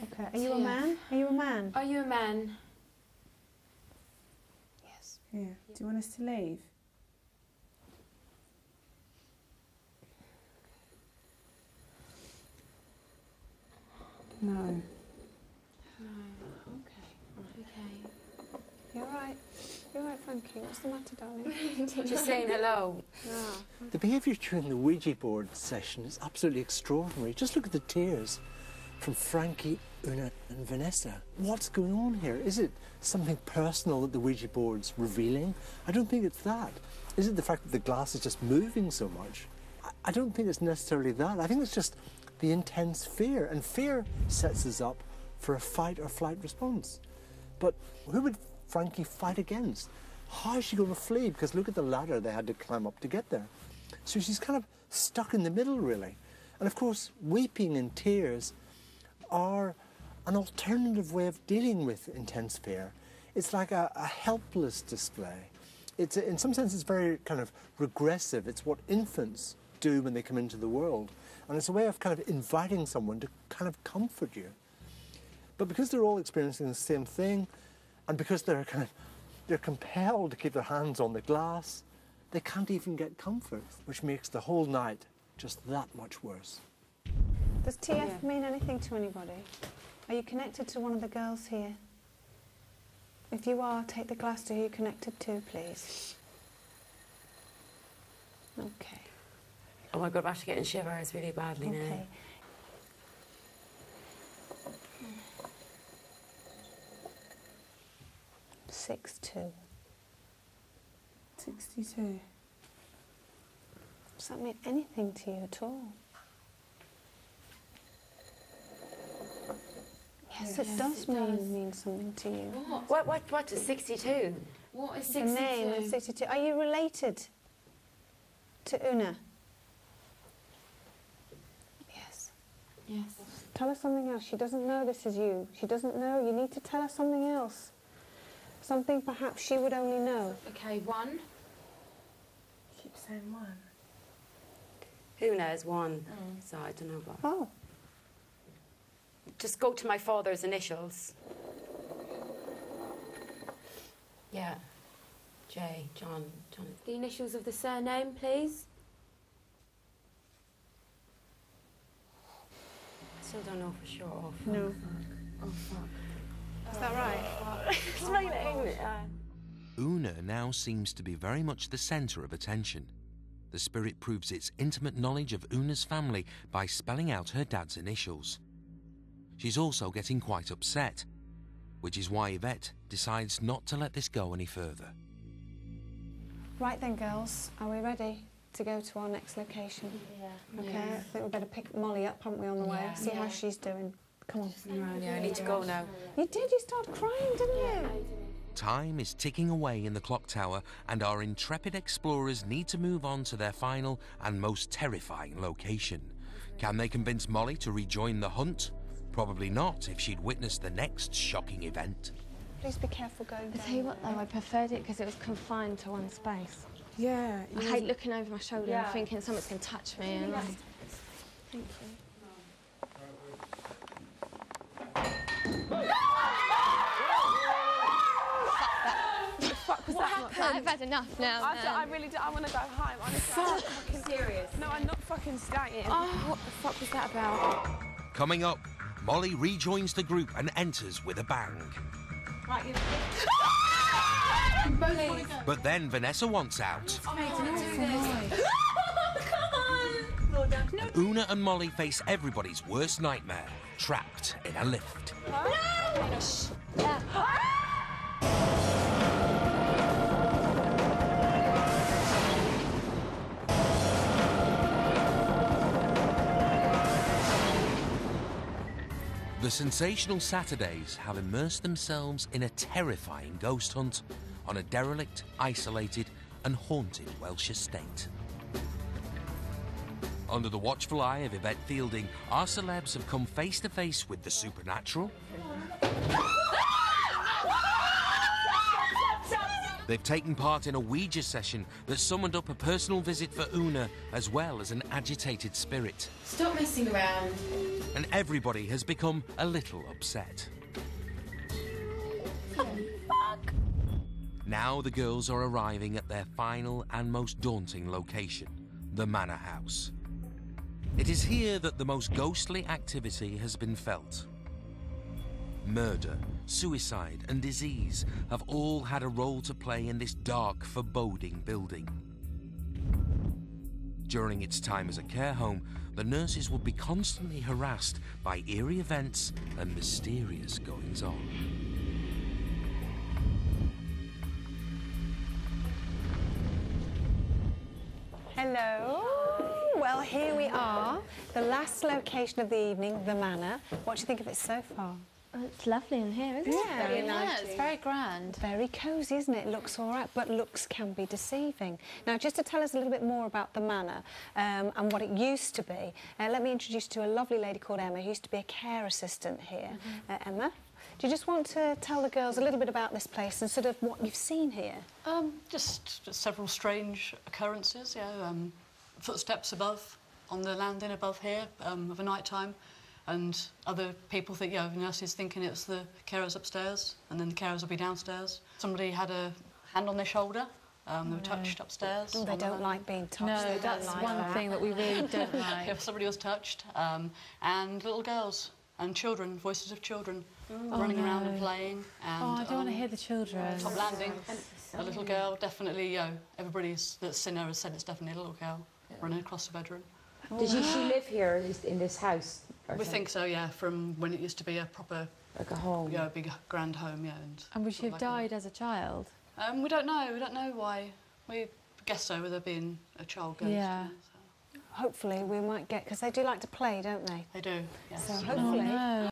Okay. Are you a man? Are you a man? Are you a man? Yes. Yeah. Do you want us to leave? No. No. Okay. You all right? You all right, Frankie? What's the matter, darling? Just saying hello. Ah. The behaviour during the Ouija board session is absolutely extraordinary. Just look at the tears from Frankie, Una and Vanessa. What's going on here? Is it something personal that the Ouija board's revealing? I don't think it's that. Is it the fact that the glass is just moving so much? I don't think it's necessarily that. I think it's just the intense fear, and fear sets us up for a fight or flight response. But who would Frankie fight against? How is she going to flee? Because look at the ladder they had to climb up to get there. So she's kind of stuck in the middle, really. And of course, weeping and tears are an alternative way of dealing with intense fear. It's like a helpless display. It's in some sense, it's very kind of regressive. It's what infants do when they come into the world. And it's a way of kind of inviting someone to kind of comfort you. But because they're all experiencing the same thing, and because they're compelled to keep their hands on the glass, they can't even get comfort, which makes the whole night just that much worse. Does TF mean anything to anybody? Are you connected to one of the girls here? If you are, take the glass to who you're connected to, please. Okay. Oh my God, I'm actually getting shivers really badly now. Okay. Six, 2. 62. Does that mean anything to you at all? Yes, it does mean something to you. What is 62? What is 62? The name is 62. Are you related to Una? Yes. Yes. Tell her something else. She doesn't know this is you. She doesn't know. You need to tell her something else. Something perhaps she would only know. Okay, 1. Keep saying 1. Who knows 1? So I don't know what. Oh. Just go to my father's initials. Yeah. J. John. The initials of the surname, please. I still don't know for sure. Oh, fuck. No. Oh, fuck. Is that right? It's my name. Una now seems to be very much the centre of attention. The spirit proves its intimate knowledge of Una's family by spelling out her dad's initials. She's also getting quite upset, which is why Yvette decides not to let this go any further. Right then, girls. Are we ready to go to our next location? Yeah. Okay, I think we better pick Molly up, haven't we, on the way? See how she's doing. Come on. Yeah, I need to go now. You did? You started crying, didn't you? Time is ticking away in the clock tower, and our intrepid explorers need to move on to their final and most terrifying location. Can they convince Molly to rejoin the hunt? Probably not, if she'd witnessed the next shocking event. Please be careful going down. I tell you what, though, I preferred it because it was confined to one space. Yeah. I hate looking over my shoulder and thinking someone's going to touch me. And like, thank you. Fuck was that? I've had enough now. I really do. I want to go home. Honestly, I'm fucking serious. No, I'm not fucking staying. Oh, what the fuck was that about? Coming up, Molly rejoins the group and enters with a bang. Right, you. But then Vanessa wants out. And Una and Molly face everybody's worst nightmare, trapped in a lift. The sensational Saturdays have immersed themselves in a terrifying ghost hunt on a derelict, isolated and haunted Welsh estate. Under the watchful eye of Yvette Fielding, our celebs have come face to face with the supernatural, They've taken part in a Ouija session that summoned up a personal visit for Una, as well as an agitated spirit. Stop messing around. And everybody has become a little upset. Now the girls are arriving at their final and most daunting location, the Manor House. It is here that the most ghostly activity has been felt. Murder, suicide and disease have all had a role to play in this dark, foreboding building. During its time as a care home, the nurses would be constantly harassed by eerie events and mysterious goings-on. Hello. Well, here we are, the last location of the evening, the Manor. What do you think of it so far? It's lovely in here, isn't it? Yeah, very nice. It's very grand. Very cosy, isn't it? It looks all right, but looks can be deceiving. Now, just to tell us a little bit more about the Manor and what it used to be, let me introduce you to a lovely lady called Emma, who used to be a care assistant here. Emma, do you just want to tell the girls a little bit about this place and sort of what you've seen here? Just several strange occurrences, footsteps above, on the landing above here of a night time. And other people think, nurses thinking it's the carers upstairs, and then the carers will be downstairs. Somebody had a hand on their shoulder. They were touched upstairs. Oh, they don't like being touched. No, that's one thing that we really don't like. Yeah, somebody was touched. And little girls and children, voices of children running around and playing. And, I don't want to hear the children. Top landing, a little girl, definitely, everybody that's seen her has said it's definitely a little girl running across the bedroom. Did she live here in this house? We think so, yeah, from when it used to be a proper... Like a home? Yeah, a big grand home, yeah. And would she have died as a child? We don't know. We don't know why. We guess so, with her being a child ghost. Yeah. So. Hopefully we might get... Because they do like to play, don't they? They do, yes. So hopefully... Oh, no.